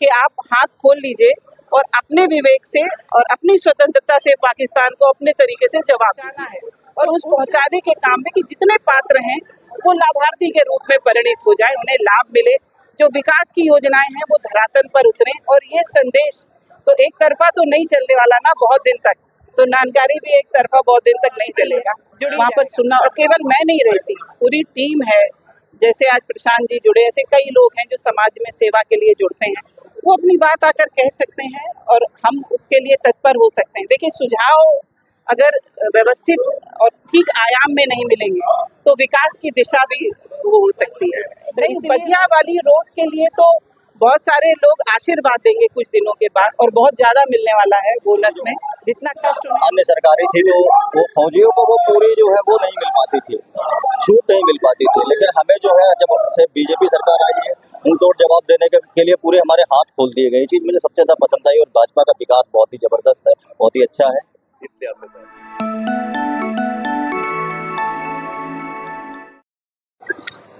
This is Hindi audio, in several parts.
कि आप हाथ खोल लीजिए और अपने विवेक से और अपनी स्वतंत्रता से पाकिस्तान को अपने तरीके से जवाब देना है। और उस पहुंचाने के काम में कि जितने पात्र हैं वो लाभार्थी के रूप में परिणित हो जाए, उन्हें लाभ मिले, जो विकास की योजनाएं हैं वो धरातल पर उतरे। और ये संदेश तो एक तरफा तो नहीं चलने वाला ना बहुत दिन तक, तो नानकारी भी एक तरफा बहुत दिन तक नहीं चलेगा। वहाँ पर सुनना, और केवल मैं नहीं रहती, पूरी टीम है। जैसे आज प्रशांत जी जुड़े, ऐसे कई लोग हैं जो समाज में सेवा के लिए जुड़ते हैं, वो अपनी बात आकर कह सकते हैं और हम उसके लिए तत्पर हो सकते हैं। देखिए, सुझाव अगर व्यवस्थित और ठीक आयाम में नहीं मिलेंगे तो विकास की दिशा भी वो हो सकती है। नहीं, बगिया वाली रोड के लिए तो बहुत सारे लोग आशीर्वाद देंगे कुछ दिनों के बाद, और बहुत ज्यादा मिलने वाला है बोनस में। जितना कष्ट अन्य सरकारी थी तो वो फौजियों को वो पूरी जो है वो नहीं मिल पाती थी, छूट नहीं मिल पाती थी, लेकिन हमें जो है जब से बीजेपी सरकार आई है मुंहतोड़ जवाब देने के लिए पूरे हमारे हाथ खोल दिए गए। ये चीज मुझे सबसे ज्यादा पसंद आई, और भाजपा का विकास बहुत ही जबरदस्त है, बहुत ही अच्छा है, इसलिए आपने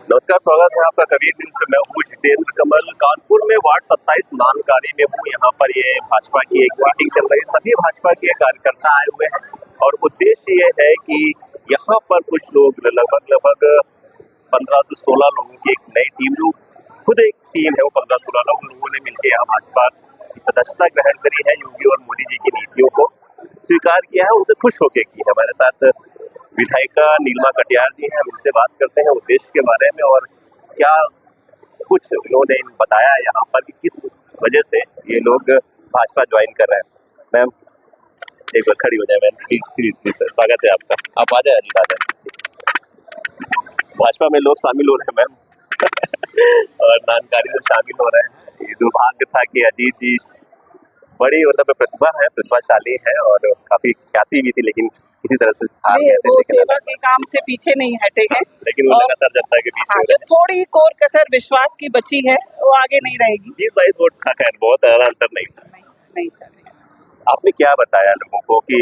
नमस्कार, स्वागत है आपका कबीर न्यूज़ में। मैं हूँ जितेंद्र कमल। कानपुर में वार्ड 27 नानकारी में हूँ। यहाँ पर ये भाजपा की एक मीटिंग चल रही है, सभी भाजपा के कार्यकर्ता आए हुए हैं और उद्देश्य ये है कि यहाँ पर कुछ लोग लगभग 15 से 16 लोगों की एक नई टीम, जो खुद एक टीम है, वो 15-16 लोगों ने मिलकर यहाँ भाजपा की सदस्यता ग्रहण करी है। योगी और मोदी जी की नीतियों को स्वीकार किया है, उसे खुश होकर की है। हमारे साथ विधायिका नीलिमा कटियार जी हैं, हम इनसे बात करते हैं उद्देश्य के बारे में और क्या कुछ इन्होंने बताया यहाँ पर कि किस वजह से ये लोग भाजपा ज्वाइन कर रहे हैं। मैम एक बार खड़ी हो जाए मैम, प्लीज सर, स्वागत है आपका। आप आ जाए, आ जाए। भाजपा में लोग शामिल हो रहे हैं मैम और नानकारी में शामिल हो रहे हैं। ये दुर्भाग्य था कि अजीत जी बड़ी मतलब प्रतिभा है, प्रतिभाशाली है और काफी ख्याति भी थी, लेकिन किसी तरह से हार गए थे। वो सेवा के काम से पीछे नहीं हटे हैं, लेकिन वो लगातार जनता के बीच जो थोड़ी कोर कसर विश्वास की बची है वो आगे नहीं रहेगी। 20-22 वोट था, खैर बहुत ज्यादा अंतर नहीं था। नहीं था। आपने क्या बताया लोगों को कि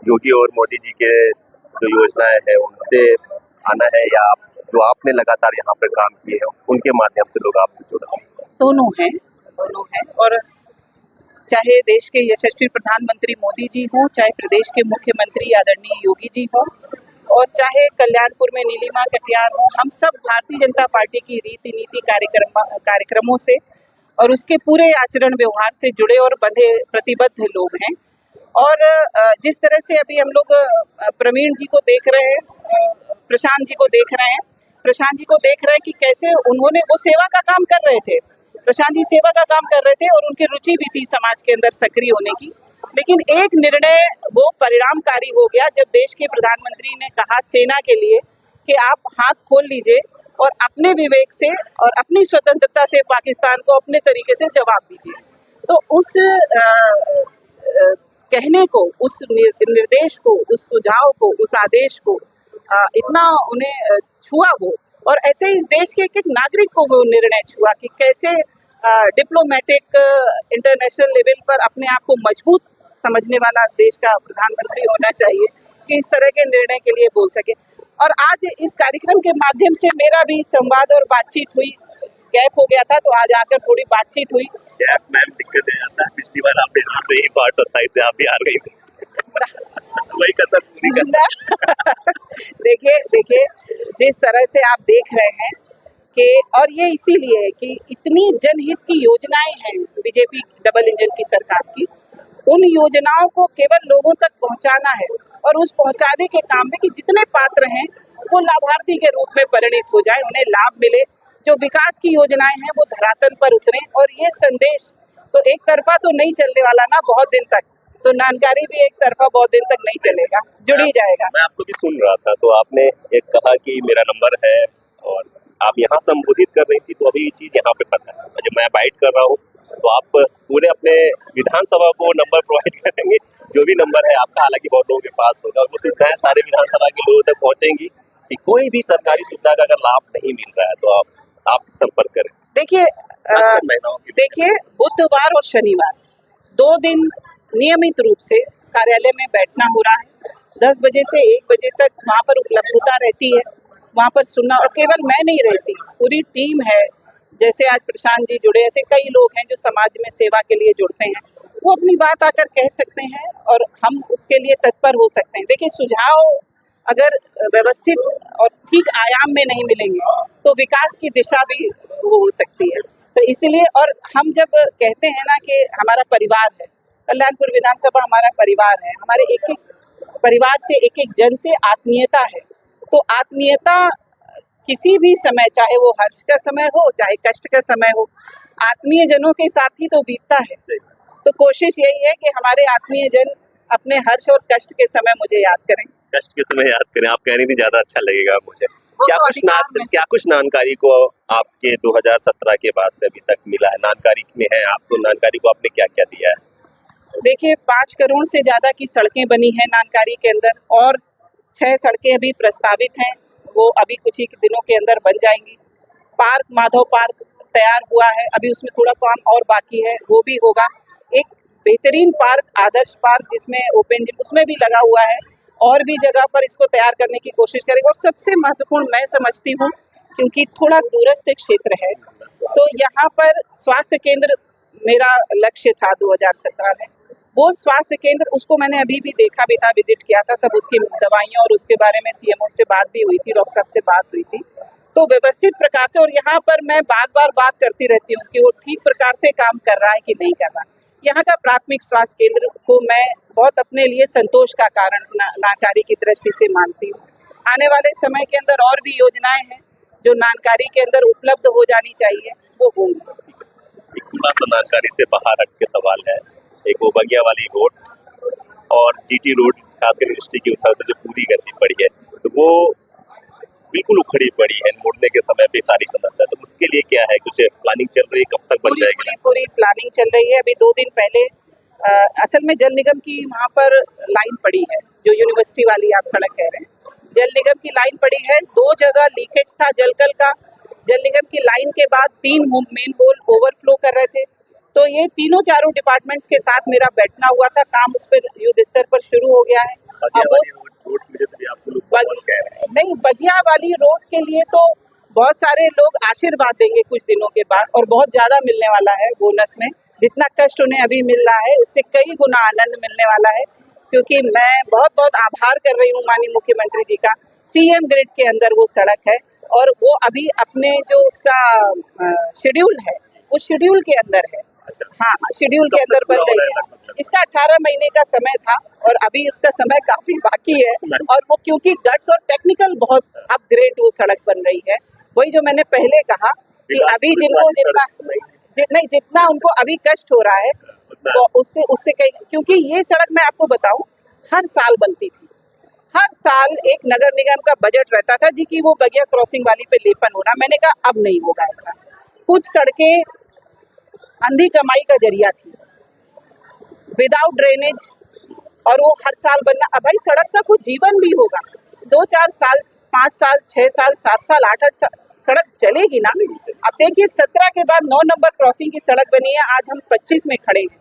योगी और मोदी जी के जो योजनाएं हैं उनसे आना है, या जो आपने लगातार यहाँ पर काम किए हैं उनके माध्यम से लोग आपसे जुड़ रहे हैं? दोनों हैं। और चाहे देश के यशस्वी प्रधानमंत्री मोदी जी हों, चाहे प्रदेश के मुख्यमंत्री आदरणीय योगी जी हों, और चाहे कल्याणपुर में नीलिमा कटियार हों, हम सब भारतीय जनता पार्टी की रीति नीति कार्यक्रमों से और उसके पूरे आचरण व्यवहार से जुड़े और बंधे प्रतिबद्ध लोग हैं। और जिस तरह से अभी हम लोग प्रवीण जी को देख रहे हैं, प्रशांत जी को देख रहे हैं कि कैसे उन्होंने वो सेवा का काम कर रहे थे। प्रशांत जी सेवा का काम कर रहे थे और उनकी रुचि भी थी समाज के अंदर सक्रिय होने की, लेकिन एक निर्णय वो परिणामकारी हो गया जब देश के प्रधानमंत्री ने कहा सेना के लिए कि आप हाथ खोल लीजिए और अपने विवेक से और अपनी स्वतंत्रता से पाकिस्तान को अपने तरीके से जवाब दीजिए। तो उस कहने को, उस निर्देश को, उस सुझाव को, उस आदेश को इतना उन्हें छुआ वो, और ऐसे ही इस देश के एक नागरिक को वो निर्णय छुआ कि कैसे डिप्लोमेटिक इंटरनेशनल लेवल पर अपने आप को मजबूत समझने वाला देश का प्रधानमंत्री होना चाहिए कि इस तरह के निर्णय के लिए बोल सके। और आज इस कार्यक्रम के माध्यम से मेरा भी संवाद और बातचीत हुई। गैप हो गया था तो आज आकर थोड़ी बातचीत हुई। गैप मैम दिक्कत है आता है, पिछली बार आप यहाँ से ही वार्ड 27 से आप भी हार गई थी वही कसर पूरी करना। देखिए जिस तरह से आप देख रहे हैं कि, और ये इसीलिए है कि इतनी जनहित की योजनाएं हैं बीजेपी डबल इंजन की सरकार की, उन योजनाओं को केवल लोगों तक पहुंचाना है और उस पहुंचाने के काम में कि जितने पात्र हैं वो लाभार्थी के रूप में परिणित हो जाए, उन्हें लाभ मिले, जो विकास की योजनाएं हैं वो धरातल पर उतरे। और ये संदेश तो एक तरफा तो नहीं चलने वाला ना बहुत दिन तक, तो नानकारी भी एक तरफा बहुत दिन तक नहीं चलेगा, जुड़ ही जाएगा। मैं आपको भी सुन रहा था तो आपने एक कहा कि मेरा नंबर है और आप यहाँ संबोधित कर रही थी, तो अभी ये चीज यहाँ पे पता है, जब मैं बाइट कर रहा हूँ तो आप पूरे अपने विधानसभा को नंबर प्रोवाइड करेंगे, जो भी नंबर है आपका, हालांकि बहुत लोगों के पास होगा, और वो सुविधाएं सारे विधानसभा के लोगों तक पहुंचेंगी कि कोई भी सरकारी सुविधा का अगर लाभ नहीं मिल रहा है तो आप संपर्क करें। देखिए बुधवार और शनिवार 2 दिन नियमित रूप से कार्यालय में बैठना हो रहा है। 10 बजे से 1 बजे तक वहाँ पर उपलब्धता रहती है, वहाँ पर सुनना, और केवल मैं नहीं रहती, पूरी टीम है। जैसे आज प्रशांत जी जुड़े, ऐसे कई लोग हैं जो समाज में सेवा के लिए जुड़ते हैं, वो अपनी बात आकर कह सकते हैं और हम उसके लिए तत्पर हो सकते हैं। देखिए, सुझाव अगर व्यवस्थित और ठीक आयाम में नहीं मिलेंगे तो विकास की दिशा भी वो हो सकती है। तो इसीलिए, और हम जब कहते हैं ना कि हमारा परिवार है, कल्याणपुर विधानसभा हमारा परिवार है, हमारे एक एक परिवार से, एक एक जन से आत्मीयता है, तो आत्मीयता किसी भी समय, चाहे वो हर्ष का समय हो चाहे कष्ट का समय हो, आत्मीय जनों के साथ ही तो बीतता है। तो कोशिश यही है कि हमारे आत्मीय जन अपने हर्ष और कष्ट के समय मुझे याद करें। कष्ट के समय याद करें, आप कह रही थी ज्यादा अच्छा लगेगा मुझे। वो क्या तो कुछ अधिकार में क्या कुछ नानकारी को आपके 2017 के बाद से अभी तक मिला है? नानकारी में है आप, तो नानकारी को आपने क्या क्या दिया है? देखिए, 5 करोड़ से ज्यादा की सड़कें बनी हैं नानकारी के अंदर, और 6 सड़कें अभी प्रस्तावित हैं, वो अभी कुछ ही दिनों के अंदर बन जाएंगी। पार्क, माधव पार्क तैयार हुआ है, अभी उसमें थोड़ा काम और बाकी है, वो भी होगा। एक बेहतरीन पार्क, आदर्श पार्क, जिसमें ओपन जिम उसमें भी लगा हुआ है, और भी जगह पर इसको तैयार करने की कोशिश करेंगे। और सबसे महत्वपूर्ण मैं समझती हूँ, क्योंकि थोड़ा दूरस्थ क्षेत्र है, तो यहाँ पर स्वास्थ्य केंद्र मेरा लक्ष्य था 2017 में। वो स्वास्थ्य केंद्र, उसको मैंने अभी भी देखा भी था, विजिट किया था, सब उसकी दवाइयाँ और उसके बारे में सीएमओ से बात भी हुई थी, डॉक्टर साहब से बात हुई थी। तो व्यवस्थित प्रकार से, और यहाँ पर मैं बार बात करती रहती हूँ कि वो ठीक प्रकार से काम कर रहा है कि नहीं कर रहा। यहाँ का प्राथमिक स्वास्थ्य केंद्र को मैं बहुत अपने लिए संतोष का कारण नानकारी की दृष्टि से मानती हूँ। आने वाले समय के अंदर और भी योजनाएं हैं जो नानकारी के अंदर उपलब्ध हो जानी चाहिए, वो होंगी। एक थोड़ा सा नानकारी से बाहर हट के सवाल है, एक वो बगिया वाली रोड और जीटी रोड, खासकर यूनिवर्सिटी की उधर से जो पूरी गंदी पड़ी है, तो वो बिल्कुल उखड़ी पड़ी है, मुड़ने के समय पे सारी समस्या। तो उसके लिए क्या है, कुछ प्लानिंग चल रही है, कब तक बन जाएगी? पूरी प्लानिंग चल रही है। अभी 2 दिन पहले असल में जल निगम की वहाँ पर लाइन पड़ी है, जो यूनिवर्सिटी वाली आप सड़क कह रहे हैं, जल निगम की लाइन पड़ी है। 2 जगह लीकेज था जलकल का। जल निगम की लाइन के बाद 3 मेन होल ओवरफ्लो कर रहे थे। तो ये तीनों चारों डिपार्टमेंट्स के साथ मेरा बैठना हुआ था, काम उस पर युद्ध स्तर पर शुरू हो गया है। नहीं, बगिया वाली रोड के लिए तो बहुत सारे लोग आशीर्वाद देंगे कुछ दिनों के बाद, और बहुत ज्यादा मिलने वाला है बोनस में। जितना कष्ट उन्हें अभी मिल रहा है, उससे कई गुना आनंद मिलने वाला है, क्योंकि मैं बहुत आभार कर रही हूँ माननीय मुख्यमंत्री जी का। सीएम ग्रिड के अंदर वो सड़क है, और वो अभी अपने जो उसका शेड्यूल है, उस शेड्यूल के अंदर है। हाँ, शेड्यूल के अंदर बन रही है। इसका 18 महीने का समय था, और अभी उसका समय काफी बाकी है, और वो क्योंकि गट्स और टेक्निकल बहुत अपग्रेड वो सड़क बन रही है। वही जो मैंने पहले कहा कि अभी जिनको जितना उनको अभी कष्ट हो रहा है, वो उससे कहीं, क्योंकि ये सड़क मैं आपको बताऊं, हर साल बनती थी। हर साल एक नगर निगम का बजट रहता था जी कि वो बगिया क्रॉसिंग वाली पे लेपन होना। मैंने कहा अब नहीं होगा ऐसा। कुछ सड़कें अंधी कमाई का जरिया थी, विदाउट ड्रेनेज, और वो हर साल बनना। अब भाई सड़क का कुछ जीवन भी होगा, 2-4 साल, 5 साल, 6 साल, 7 साल, 8 साल सड़क चलेगी ना। अब देखिए, 17 के बाद 9 नंबर क्रॉसिंग की सड़क बनी है, आज हम 25 में खड़े हैं,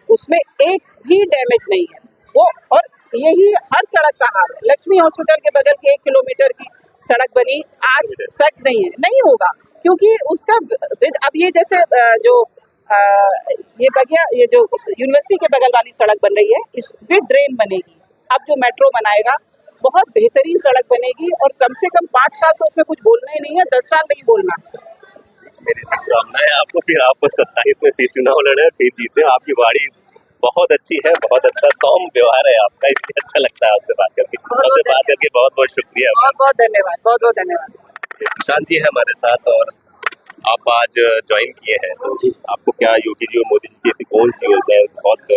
उसमें एक भी डैमेज नहीं है वो। और यही हर सड़क का हाल है। लक्ष्मी हॉस्पिटल के बगल की 1 किलोमीटर की सड़क बनी, आज तक नहीं है, नहीं होगा, क्योंकि उसका अब ये जैसे जो ये बगिया, ये जो यूनिवर्सिटी के बगल वाली सड़क बन रही है, इस पे ड्रेन बनेगी। अब जो मेट्रो बनाएगा, बहुत बेहतरीन सड़क बनेगी, और कम से कम 5 साल तो उसमें कुछ बोलना ही नहीं है, 10 साल नहीं बोलना। मेरी शुभकामनाएं है आपको, फिर आप 27 में फिर चुनाव लड़े, फिर जीते। आपकी वाड़ी बहुत अच्छी है, बहुत अच्छा सौम्य व्यवहार है आपका, इसलिए अच्छा लगता है आपसे बात करके। बहुत बहुत शुक्रिया, बहुत धन्यवाद, बहुत धन्यवाद। प्रशांत जी है हमारे साथ, और आप आज ज्वाइन किए हैं, तो आपको क्या योगी जी और मोदी जी की ऐसी कौन सी योजना है बहुत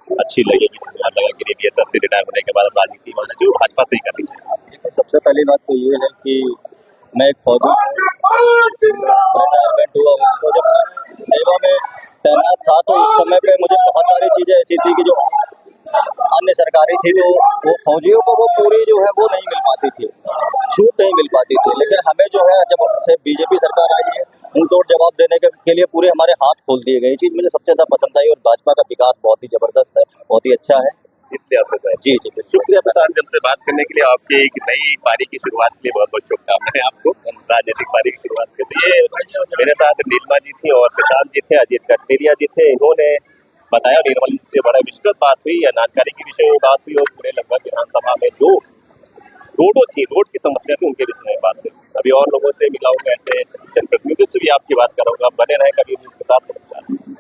अच्छी लगेगी, लगा कि ये सबसे रिटायर होने के बाद राजनीति में जो भाजपा से ही करनी चाहिए? सबसे पहली बात तो ये है कि मैं एक फौजी रिटायरमेंट हुआ, तो जब मैं सेवा में तैनात था तो उस समय पे मुझे बहुत सारी चीज़ें ऐसी थी कि जो अन्य सरकारी थी, तो वो फौजियों को वो पूरी जो है वो नहीं मिल पाती थी, छूट नहीं मिल पाती थी। लेकिन हमें जो है, जब से बीजेपी सरकार आई है, मुंहतोड़ जवाब देने के लिए पूरे हमारे हाथ खोल दिए गए। ये चीज़ मुझे सबसे ज़्यादा पसंद आई, और भाजपा का विकास बहुत ही ज़बरदस्त है, बहुत ही अच्छा है। इसलिए आपको गए। जी जी बिल्कुल। शुक्रिया प्रशांत, हमसे बात करने के लिए। आपकी एक नई पारी की शुरुआत के लिए बहुत बहुत शुभकामनाएं आपको, राजनीतिक पारी की शुरुआत के। तो ये मेरे साथ नीलिमा जी थी और प्रशांत जी थे, अजीत कटेरिया जी थे। इन्होंने बताया, निर्मल जी से बड़ा विस्तृत बात हुई या जानकारी के विषय में बात हुई और पूरे लगभग विधानसभा में जो रोड की समस्या थी उनके विषय में बात हुई। अभी और लोगों से मिलाऊंगा, ऐसे जनप्रतिनिधियों से भी आपकी बात करूंगा। बने रहे कभी के साथ। नमस्कार।